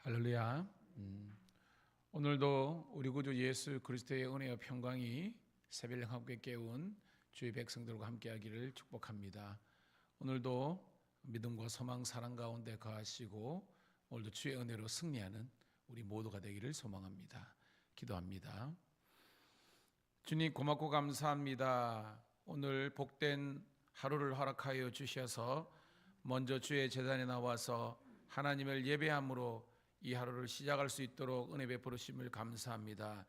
할렐루야. 오늘도 우리 구주 예수 그리스도의 은혜와 평강이 새벽 함께 깨운 주의 백성들과 함께하기를 축복합니다. 오늘도 믿음과 소망 사랑 가운데 거하시고 오늘도 주의 은혜로 승리하는 우리 모두가 되기를 소망합니다. 기도합니다. 주님 고맙고 감사합니다. 오늘 복된 하루를 허락하여 주셔서 먼저 주의 제단에 나와서 하나님을 예배함으로 이 하루를 시작할 수 있도록 은혜 베풀으심을 감사합니다.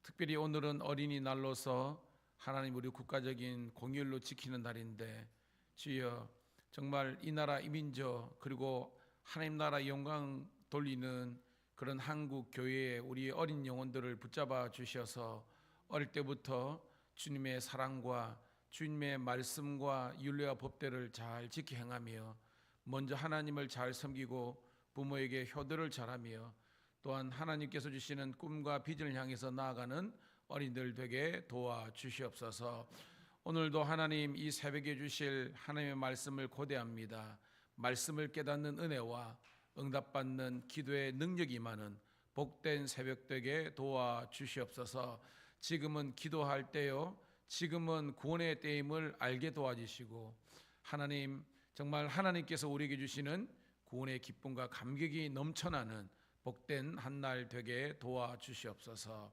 특별히 오늘은 어린이날로서 하나님 우리 국가적인 공휴일로 지키는 날인데 주여 정말 이 나라 이 민족 그리고 하나님 나라 영광 돌리는 그런 한국 교회의 우리 어린 영혼들을 붙잡아 주셔서 어릴 때부터 주님의 사랑과 주님의 말씀과 율례와 법대를 잘 지켜 행하며 먼저 하나님을 잘 섬기고 부모에게 효도를 잘하며 또한 하나님께서 주시는 꿈과 비전을 향해서 나아가는 어린이들 되게 도와주시옵소서. 오늘도 하나님 이 새벽에 주실 하나님의 말씀을 고대합니다. 말씀을 깨닫는 은혜와 응답받는 기도의 능력이 많은 복된 새벽 되게 도와주시옵소서. 지금은 기도할 때요, 지금은 구원의 때임을 알게 도와주시고 하나님 정말 하나님께서 우리에게 주시는 구원의 기쁨과 감격이 넘쳐나는 복된 한 날 되게 도와주시옵소서.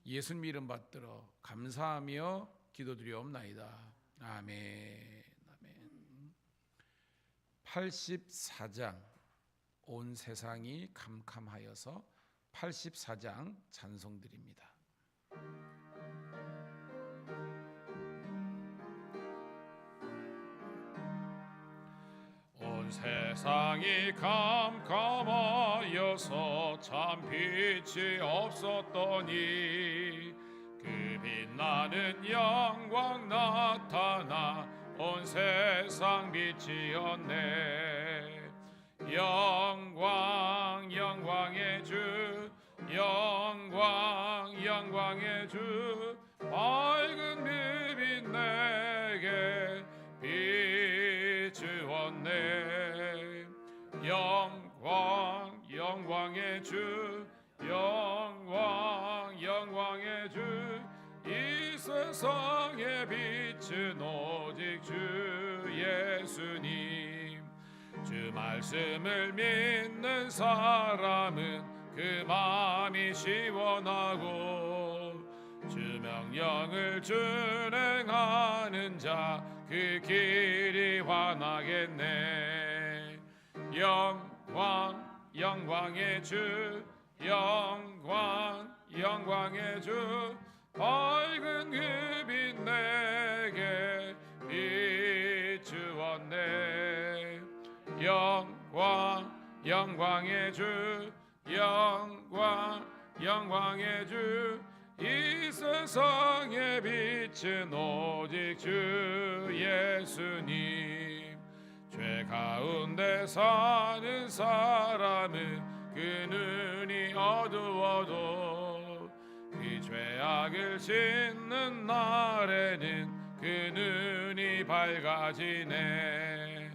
예수님 이름 받들어 감사하며 기도드리옵나이다. 아멘. 아멘. 84장 온 세상이 캄캄하여서 84장 찬송드립니다. 온 세상이 캄캄하여서 참 빛이 없었더니 그 빛나는 영광 나타나 온 세상 빛이었네. 영광 영광의 주, 영광 영광의 주, 밝은 빛 내게 비추었네. 영광 영광의 주, 영광 영광의 주, 이 세상의 빛은 오직 주 예수님. 주 말씀을 믿는 사람은 그 마음이 시원하고 주 명령을 준행하는 자 그 길이 환하겠네. 영광 영광의 주, 영광 영광의 주, 밝은 그 빛 내게 비추었네. 영광 영광의 주, 영광 영광의 주, 이 세상의 빛은 오직 주 예수님. 죄 가운데 사는 사람은 그 눈이 어두워도 그 죄악을 씻는 날에는 그 눈이 밝아지네.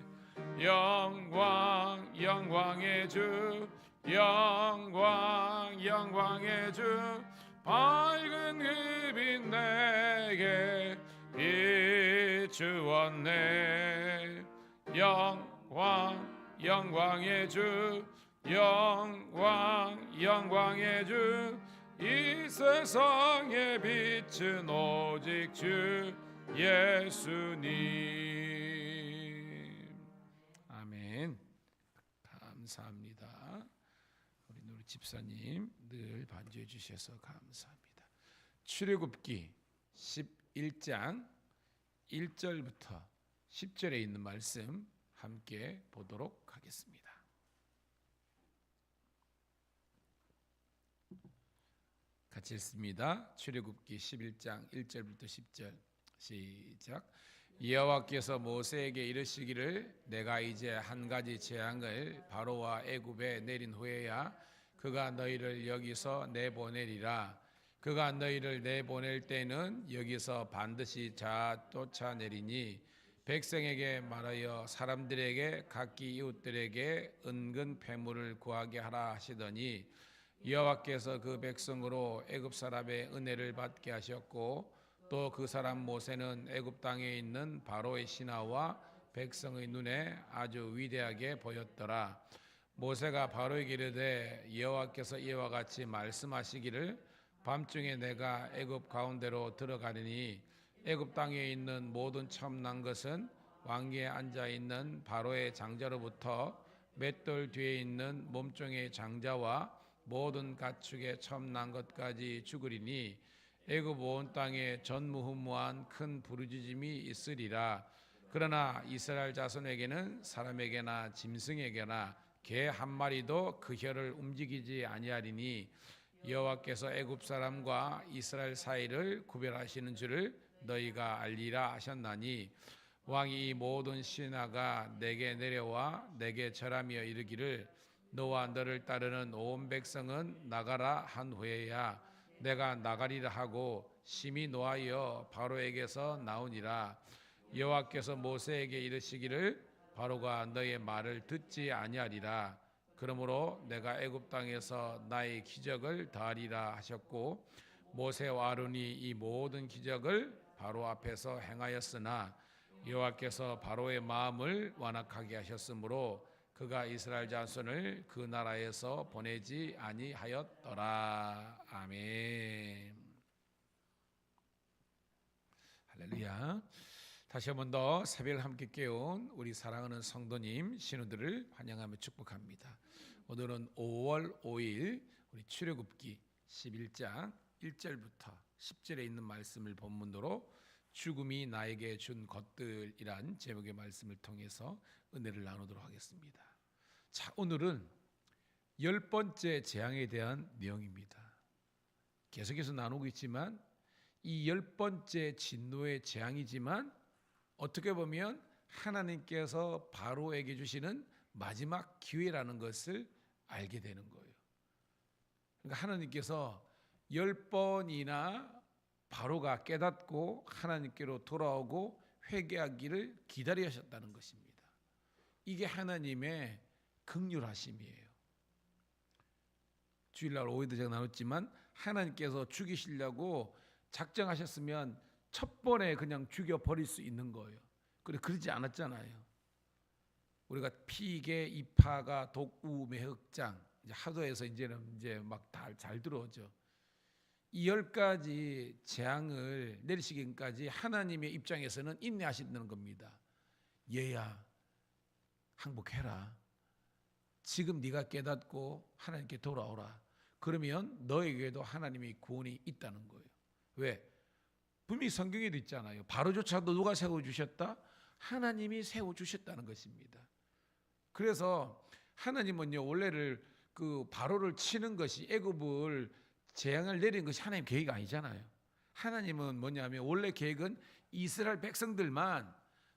영광 영광의 주, 영광 영광의 주, 밝은 그 빛 내게 비추었네. 영광 영광의 주, 영광 영광의 주, 이 세상의 빛은 오직 주 예수님. 아멘. 감사합니다. 우리 집사님 늘 반주해 주셔서 감사합니다. 출애굽기 11장 1절부터 10절에 있는 말씀 함께 보도록 하겠습니다. 같이 읽습니다. 출애굽기 11장 1절부터 10절 시작. 여호와께서 모세에게 이르시기를 내가 이제 한 가지 재앙을 바로와 애굽에 내린 후에야 그가 너희를 여기서 내보내리라. 그가 너희를 내보낼 때는 여기서 반드시 쫓아내리니 백성에게 말하여 사람들에게 각기 이웃들에게 은근 패물을 구하게 하라 하시더니 여호와께서 그 백성으로 애굽 사람의 은혜를 받게 하셨고 또 그 사람 모세는 애굽 땅에 있는 바로의 신하와 백성의 눈에 아주 위대하게 보였더라. 모세가 바로에게 이르되 여호와께서 이와 같이 말씀하시기를 밤중에 내가 애굽 가운데로 들어가리니 애굽 땅에 있는 모든 처음 난 것은 왕위에 앉아 있는 바로의 장자로부터 맷돌 뒤에 있는 몸종의 장자와 모든 가축의 처음 난 것까지 죽으리니 애굽 온 땅에 전무후무한 큰 부르짖음이 있으리라. 그러나 이스라엘 자손에게는 사람에게나 짐승에게나 개 한 마리도 그 혀를 움직이지 아니하리니 여호와께서 애굽 사람과 이스라엘 사이를 구별하시는 줄을 너희가 알리라 하셨나니 왕이 이 모든 신하가 내게 내려와 내게 절하며 이르기를 너와 너를 따르는 온 백성은 나가라 한 후에야 내가 나가리라 하고 심히 노하여 바로에게서 나오니라. 여호와께서 모세에게 이르시기를 바로가 너의 말을 듣지 아니하리라. 그러므로 내가 애굽 땅에서 나의 기적을 더하리라 하셨고 모세와 아론이 이 모든 기적을 바로 앞에서 행하였으나 여호와께서 바로의 마음을 완악하게 하셨으므로 그가 이스라엘 자손을 그 나라에서 보내지 아니하였더라. 아멘. 할렐루야. 다시 한 번 더 새벽을 함께 깨운 우리 사랑하는 성도님 신우들을 환영하며 축복합니다. 오늘은 5월 5일 우리 출애굽기 11장 1절부터 10절에 있는 말씀을 본문으로 죽음이 나에게 준 것들이란 제목의 말씀을 통해서 은혜를 나누도록 하겠습니다. 자, 오늘은 10번째 재앙에 대한 내용입니다. 계속해서 나누고 있지만 이 10번째 진노의 재앙이지만 어떻게 보면 하나님께서 바로에게 주시는 마지막 기회라는 것을 알게 되는 거예요. 그러니까 하나님께서 10번이나 바로가 깨닫고 하나님께로 돌아오고 회개하기를 기다려 하셨다는 것입니다. 이게 하나님의 긍휼하심이에요. 주일날 오후에도 제가 나눴지만 하나님께서 죽이시려고 작정하셨으면 첫 번에 그냥 죽여버릴 수 있는 거예요. 그런데 그러지 않았잖아요. 우리가 피계, 이파가, 독우, 매흑장 하도해서 이제는 막 다 잘 들어오죠. 이 10가지 재앙을 내리시기까지 하나님의 입장에서는 인내하시는 겁니다. 얘야 항복해라. 지금 네가 깨닫고 하나님께 돌아오라. 그러면 너에게도 하나님의 구원이 있다는 거예요. 왜? 분명히 성경에도 있잖아요. 바로조차도 누가 세워주셨다? 하나님이 세워주셨다는 것입니다. 그래서 하나님은요 원래를 그 바로를 치는 것이 애굽을 재앙을 내린 것이 하나님 계획이 아니잖아요. 하나님은 뭐냐면 원래 계획은 이스라엘 백성들만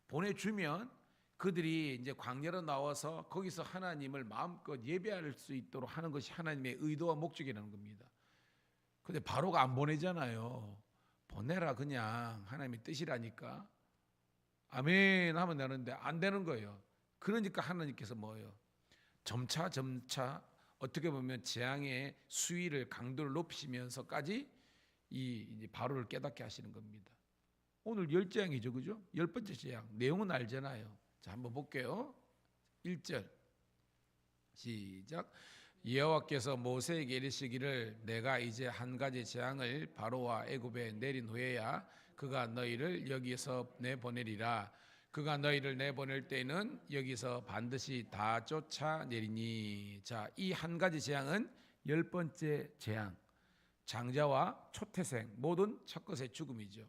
보내주면 그들이 이제 광야로 나와서 거기서 하나님을 마음껏 예배할 수 있도록 하는 것이 하나님의 의도와 목적이라는 겁니다. 근데 바로가 안 보내잖아요. 보내라 그냥 하나님의 뜻이라니까. 아멘 하면 되는데 안 되는 거예요. 그러니까 하나님께서 뭐예요? 점차 어떻게 보면 재앙의 수위를 강도를 높이시면서까지 이 바로를 깨닫게 하시는 겁니다. 오늘 10재앙이죠, 그죠? 10번째 재앙 내용은 알잖아요. 자, 한번 볼게요. 1절 시작. 여호와께서 모세에게 이르시기를 내가 이제 한 가지 재앙을 바로와 애굽에 내린 후에야 그가 너희를 여기서 내보내리라. 그가 너희를 내보낼 때는 여기서 반드시 다 쫓아내리니. 자, 이 한 가지 재앙은 10번째 재앙, 장자와 초태생 모든 첫것의 죽음이죠.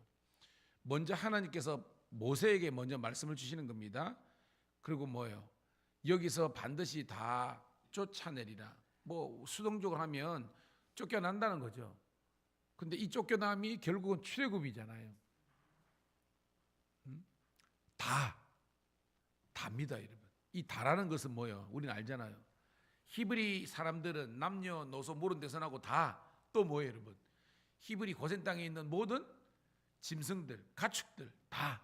먼저 하나님께서 모세에게 먼저 말씀을 주시는 겁니다. 그리고 뭐예요? 여기서 반드시 다 쫓아내리라. 뭐 수동적으로 하면 쫓겨난다는 거죠. 근데 이 쫓겨남이 결국은 출애굽이잖아요. 다입니다, 여러분. 이 다라는 것은 뭐예요? 우리는 알잖아요. 히브리 사람들은 남녀노소 모른 데서 나고 다 또 뭐예요, 여러분? 히브리 고센 땅에 있는 모든 짐승들, 가축들 다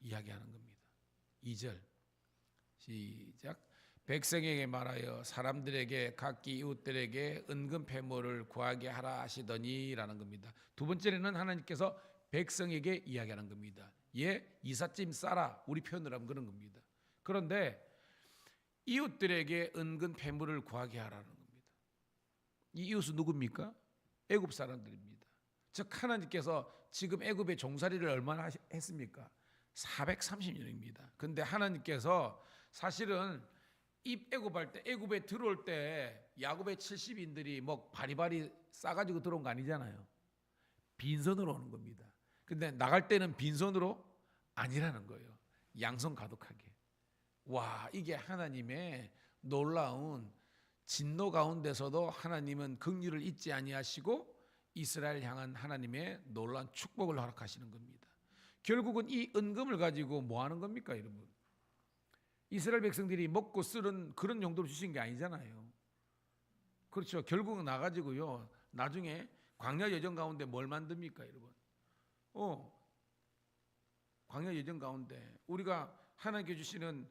이야기하는 겁니다. 2절 시작. 백성에게 말하여 사람들에게 각기 이웃들에게 은근 패물을 구하게 하라 하시더니라는 겁니다. 두 번째는 하나님께서 백성에게 이야기하는 겁니다. 이삿짐 싸라, 우리 표현을 하면 그런 겁니다. 그런데 이웃들에게 은근 패물을 구하게 하라는 겁니다. 이 이웃은 누굽니까? 애굽 사람들입니다. 즉 하나님께서 지금 애굽의 종살이를 얼마나 했습니까? 430년입니다. 근데 하나님께서 사실은 이 애굽할 때, 애굽에 들어올 때 야곱의 70인들이 뭐 바리바리 싸가지고 들어온 거 아니잖아요. 빈손으로 오는 겁니다. 근데 나갈 때는 빈손으로 아니라는 거예요. 양손 가득하게. 와, 이게 하나님의 놀라운 진노 가운데서도 하나님은 긍휼을 잊지 아니하시고 이스라엘 향한 하나님의 놀라운 축복을 허락하시는 겁니다. 결국은 이 은금을 가지고 뭐 하는 겁니까, 여러분? 이스라엘 백성들이 먹고 쓰는 그런 용도로 주신 게 아니잖아요. 그렇죠. 결국은 나가지고요, 나중에 광야 여정 가운데 뭘 만듭니까, 여러분? 광야 여정 가운데 우리가 하나님께 주시는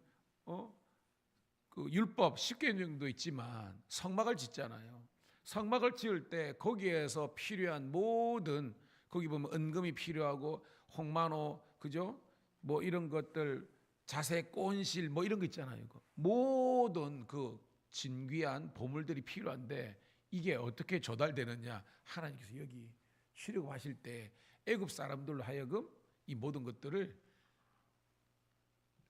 그 율법 10개 정도 있지만 성막을 짓잖아요. 성막을 지을 때 거기에서 필요한 모든, 거기 보면 은금이 필요하고 홍마노, 그죠? 뭐 이런 것들, 자색, 꽃실 뭐 이런 거 있잖아요. 모든 그 진귀한 보물들이 필요한데 이게 어떻게 조달되느냐? 하나님께서 여기 출애굽하실 때 애굽 사람들로 하여금 이 모든 것들을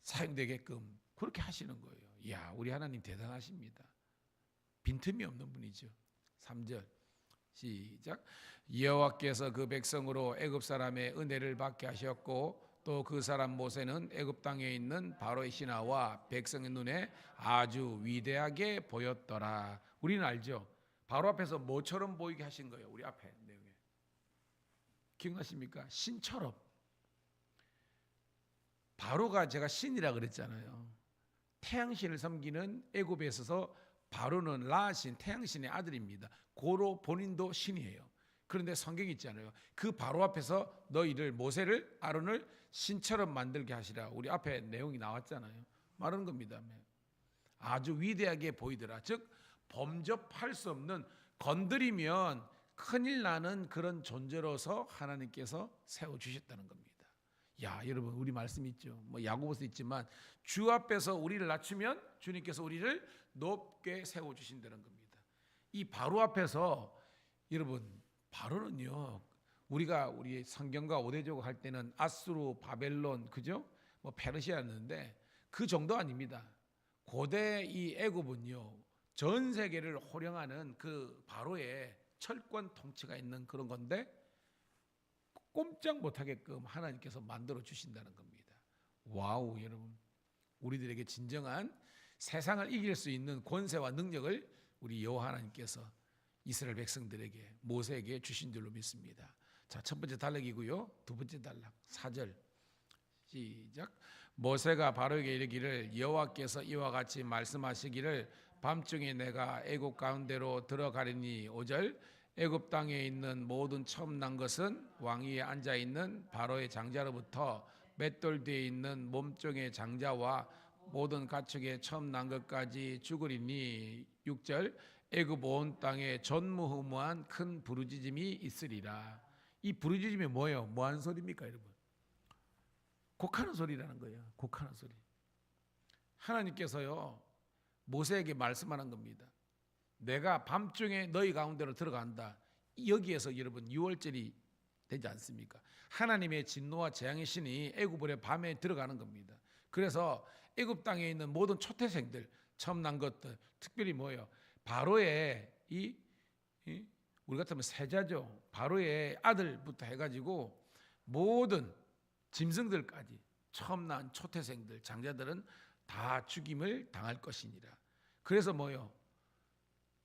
사용되게끔 그렇게 하시는 거예요. 이야, 우리 하나님 대단하십니다. 빈틈이 없는 분이죠. 3절 시작. 여호와께서 그 백성으로 애굽 사람의 은혜를 받게 하셨고 또 그 사람 모세는 애굽 땅에 있는 바로의 신하와 백성의 눈에 아주 위대하게 보였더라. 우리는 알죠. 바로 앞에서 뭐처럼 보이게 하신 거예요. 우리 앞에 내용에 기억나십니까? 신처럼. 바로가 제가 신이라 그랬잖아요. 태양신을 섬기는 애굽에 있어서 바로는 라신, 태양신의 아들입니다. 고로 본인도 신이에요. 그런데 성경이 있잖아요. 그 바로 앞에서 너희를, 모세를, 아론을 신처럼 만들게 하시라. 우리 앞에 내용이 나왔잖아요. 말하는 겁니다. 아주 위대하게 보이더라. 즉 범접할 수 없는, 건드리면 큰일 나는 그런 존재로서 하나님께서 세워주셨다는 겁니다. 야, 여러분, 우리 말씀 있죠. 뭐 야고보서 있지만 주 앞에서 우리를 낮추면 주님께서 우리를 높게 세워주신다는 겁니다. 이 바로 앞에서, 여러분, 바로는요, 우리가 우리 성경과 오대조가 할 때는 아수르, 바벨론, 그죠? 뭐 페르시아였는데 그 정도 아닙니다. 고대 이 애굽은요, 전 세계를 호령하는 그 바로의 철권 통치가 있는 그런 건데 꼼짝 못하게끔 하나님께서 만들어 주신다는 겁니다. 와우, 여러분, 우리들에게 진정한 세상을 이길 수 있는 권세와 능력을 우리 여호와 하나님께서 이스라엘 백성들에게, 모세에게 주신 줄로 믿습니다. 자, 첫 번째 단락이고요. 두 번째 단락 4절 시작. 모세가 바로에게 이르기를 여호와께서 이와 같이 말씀하시기를 밤중에 내가 애굽 가운데로 들어가리니. 5절. 애굽 땅에 있는 모든 처음 난 것은 왕위에 앉아 있는 바로의 장자로부터 맷돌 뒤에 있는 몸종의 장자와 모든 가축의 처음 난 것까지 죽으리니. 6절. 애굽 온 땅에 전무후무한 큰 부르짖음이 있으리라. 이 부르짖음이 뭐예요? 뭐 하는 소리입니까, 여러분? 곡하는 소리라는 거예요. 곡하는 소리. 하나님께서요, 모세에게 말씀하는 겁니다. 내가 밤중에 너희 가운데로 들어간다. 여기에서 여러분 유월절이 되지 않습니까? 하나님의 진노와 재앙의 신이 애굽의 밤에 들어가는 겁니다. 그래서 애굽 땅에 있는 모든 초태생들, 처음 난 것들, 특별히 뭐예요? 바로의 우리 같으면 세자죠. 바로의 아들부터 해가지고 모든 짐승들까지 처음 난 초태생들, 장자들은 다 죽임을 당할 것이니라. 그래서 뭐요?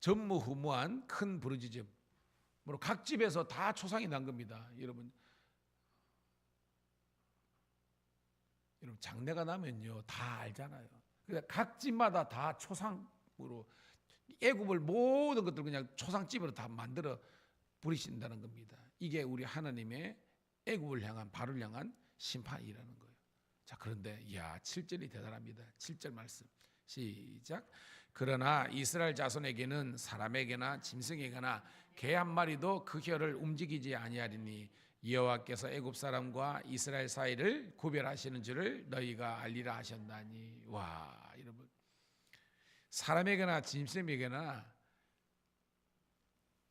전무후무한 큰 부르짖음. 각 집에서 다 초상이 난 겁니다. 여러분 장례가 나면요 다 알잖아요. 그러니까 각 집마다 다 초상으로 애굽을 모든 것들 그냥 초상집으로 다 만들어 부리신다는 겁니다. 이게 우리 하나님의 애굽을 향한, 바로를 향한 심판이라는 거예요. 자, 그런데 7절이 대단합니다. 7절 말씀 시작. 그러나 이스라엘 자손에게는 사람에게나 짐승에게나 개 한 마리도 그 혀를 움직이지 아니하리니 여호와께서 애굽 사람과 이스라엘 사이를 구별하시는 줄을 너희가 알리라 하셨나니. 와, 여러분, 사람에게나 짐승에게나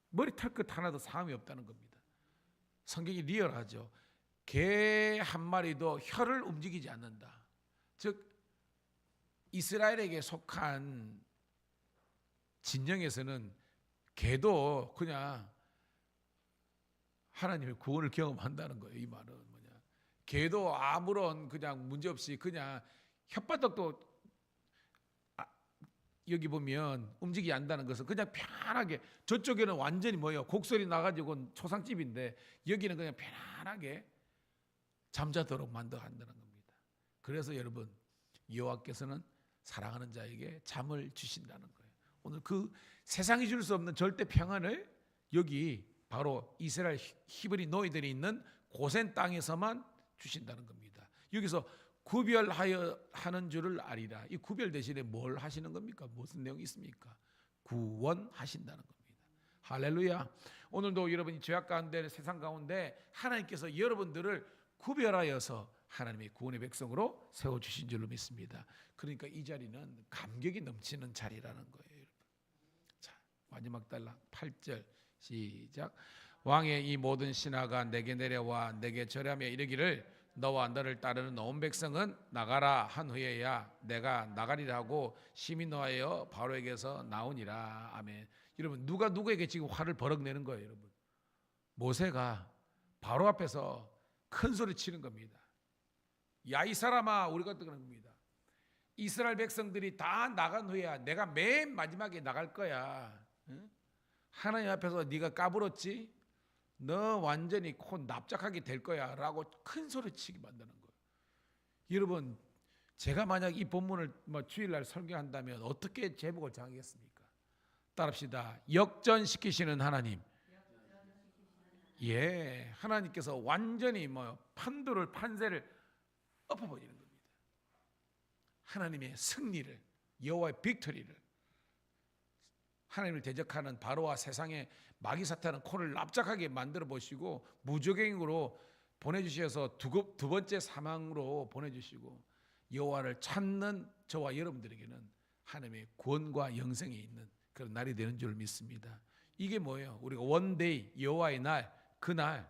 머리 털끝 하나도 상함이 없다는 겁니다. 성경이 리얼하죠. 개 한 마리도 혀를 움직이지 않는다. 즉 이스라엘에게 속한 진영에서는 개도 그냥 하나님의 구원을 경험한다는 거예요. 이 말은 뭐냐? 개도 아무런 그냥 문제 없이 그냥 혓바닥도 여기 보면 움직이지 않는다는 것은 그냥 편하게, 저쪽에는 완전히 뭐예요? 곡소리 나가지고 초상집인데 여기는 그냥 편안하게 잠자도록 만들어간다는 겁니다. 그래서 여러분, 여호와께서는 사랑하는 자에게 잠을 주신다는 거예요. 오늘 그 세상이 줄 수 없는 절대 평안을 여기 바로 이스라엘 히브리 노예들이 있는 고센 땅에서만 주신다는 겁니다. 여기서 구별하여 하는 줄을 아리라. 이 구별 대신에 뭘 하시는 겁니까? 무슨 내용이 있습니까? 구원하신다는 겁니다. 할렐루야. 오늘도 여러분이 죄악 가운데, 세상 가운데 하나님께서 여러분들을 구별하여서 하나님의 구원의 백성으로 세워주신 줄로 믿습니다. 그러니까 이 자리는 감격이 넘치는 자리라는 거예요. 여러분. 자, 마지막 단락 8절 시작. 왕의 이 모든 신하가 내게 내려와 내게 절하며 이르기를 너와 너를 따르는 온 백성은 나가라 한 후에야 내가 나가리라 하고 심히 노하여 바로에게서 나오니라. 아멘. 여러분, 누가 누구에게 지금 화를 버럭 내는 거예요, 여러분? 모세가 바로 앞에서 큰 소리 치는 겁니다. 야, 이 사람아, 우리가 그런 겁니다. 이스라엘 백성들이 다 나간 후에야 내가 맨 마지막에 나갈 거야. 응? 하나님 앞에서 네가 까불었지? 너 완전히 코 납작하게 될 거야 라고 큰 소리 치게 만드는 거예요. 여러분, 제가 만약 이 본문을 주일날 설교한다면 어떻게 제목을 정하겠습니까? 따라합시다. 역전시키시는 하나님. 예, 하나님께서 완전히 판세를 엎어버리는 겁니다. 하나님의 승리를, 여호와의 빅토리를, 하나님을 대적하는 바로와 세상의 마귀 사탄은 코를 납작하게 만들어 보시고 무적행으로 보내주셔서 두 번째 사망으로 보내주시고 여호와를 찾는 저와 여러분들에게는 하나님의 구원과 영생이 있는 그런 날이 되는 줄 믿습니다. 이게 뭐예요? 우리가 원데이, 여호와의 날, 그날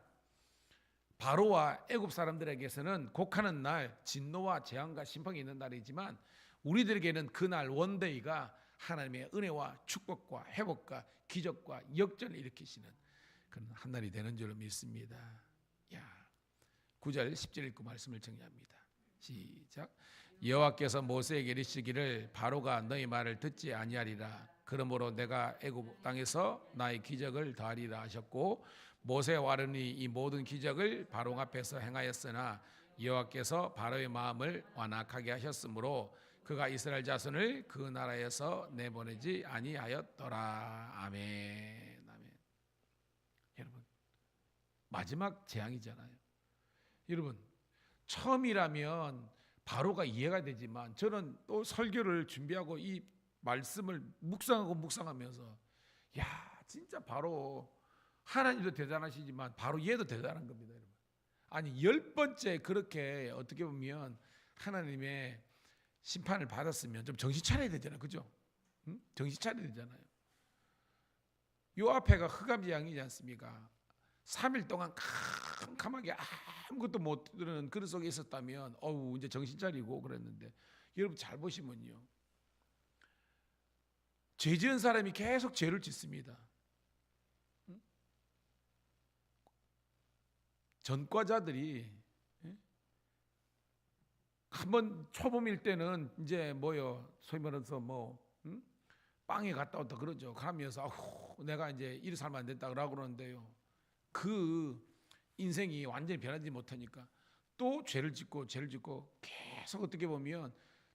바로와 애굽 사람들에게서는 곡하는 날, 진노와 재앙과 심판이 있는 날이지만 우리들에게는 그날 원데이가 하나님의 은혜와 축복과 회복과 기적과 역전을 일으키시는 그런 한 날이 되는 줄 믿습니다. 9절 10절 읽고 말씀을 정리합니다. 시작. 여호와께서 모세에게 이르시기를 바로가 너희 말을 듣지 아니하리라. 그러므로 내가 애굽 땅에서 나의 기적을 더하리라 하셨고 모세와 아론이 이 모든 기적을 바로 앞에서 행하였으나 여호와께서 바로의 마음을 완악하게 하셨으므로 그가 이스라엘 자손을 그 나라에서 내보내지 아니하였더라. 아멘. 아멘. 여러분, 마지막 재앙이잖아요. 여러분, 처음이라면 바로가 이해가 되지만 저는 또 설교를 준비하고 이 말씀을 묵상하면서 진짜 바로 하나님도 대단하시지만 바로 얘도 대단한 겁니다, 여러분. 아니 10번째 그렇게 어떻게 보면 하나님의 심판을 받았으면 좀 정신 차려야 되잖아요, 그죠? 응? 정신 차려야 되잖아요. 요 앞에가 흑암재앙이지 않습니까? 3일 동안 캄캄하게 아무것도 못 들은 그릇 속에 있었다면 이제 정신 차리고 그랬는데 여러분 잘 보시면요, 죄 지은 사람이 계속 죄를 짓습니다. 전과자들이 한번 초범일 때는 이제 소위 말해서 빵에 갔다 왔다 그러죠. 가면서 내가 이제 이리 살면 안 된다 그러는데요, 그 인생이 완전히 변하지 못하니까 또 죄를 짓고 계속 어떻게 보면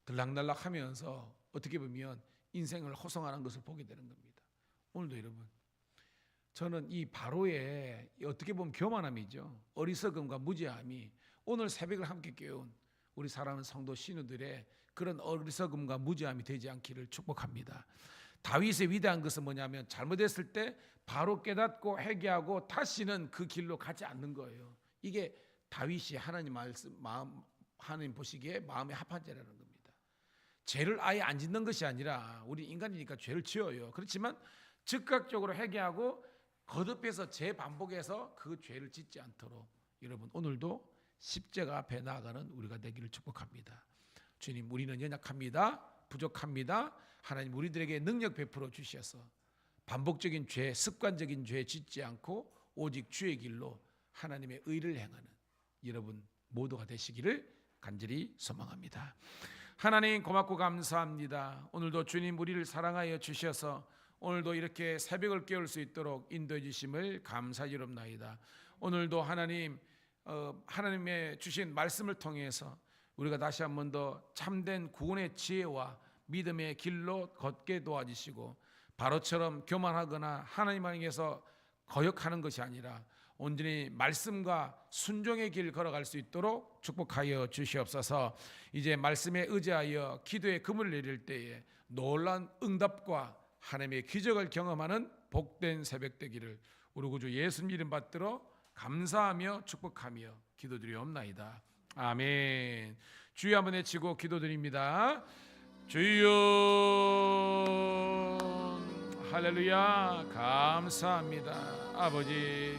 들락날락하면서 어떻게 보면 인생을 호송하는 것을 보게 되는 겁니다. 오늘도 여러분, 저는 이 바로의 어떻게 보면 교만함이죠. 어리석음과 무지함이 오늘 새벽을 함께 깨운 우리 사랑하는 성도 신우들의 그런 어리석음과 무지함이 되지 않기를 축복합니다. 다윗의 위대한 것은 뭐냐면 잘못했을 때 바로 깨닫고 회개하고 다시는 그 길로 가지 않는 거예요. 이게 다윗이 하나님 말씀 하나님 보시기에 마음에 합한 죄라는 겁니다. 죄를 아예 안 짓는 것이 아니라 우리 인간이니까 죄를 지어요. 그렇지만 즉각적으로 회개하고 거듭해서 재반복해서 그 죄를 짓지 않도록 여러분 오늘도 십자가 앞에 나아가는 우리가 되기를 축복합니다. 주님, 우리는 연약합니다. 부족합니다. 하나님 우리들에게 능력 베풀어 주셔서 반복적인 죄, 습관적인 죄 짓지 않고 오직 주의 길로 하나님의 의를 행하는 여러분 모두가 되시기를 간절히 소망합니다. 하나님 고맙고 감사합니다. 오늘도 주님 우리를 사랑하여 주셔서 오늘도 이렇게 새벽을 깨울 수 있도록 인도해 주심을 감사드립니다. 오늘도 하나님의 주신 말씀을 통해서 우리가 다시 한 번 더 참된 구원의 지혜와 믿음의 길로 걷게 도와주시고 바로처럼 교만하거나 하나님 안에서 거역하는 것이 아니라 온전히 말씀과 순종의 길 걸어갈 수 있도록 축복하여 주시옵소서. 이제 말씀에 의지하여 기도의 금을 내릴 때에 놀라운 응답과 하나님의 기적을 경험하는 복된 새벽 되기를 우리 구주 예수님 이름 받들어 감사하며 축복하며 기도드리옵나이다. 아멘. 주여 한번 외치고 기도드립니다. 주여, 할렐루야. 감사합니다. 아버지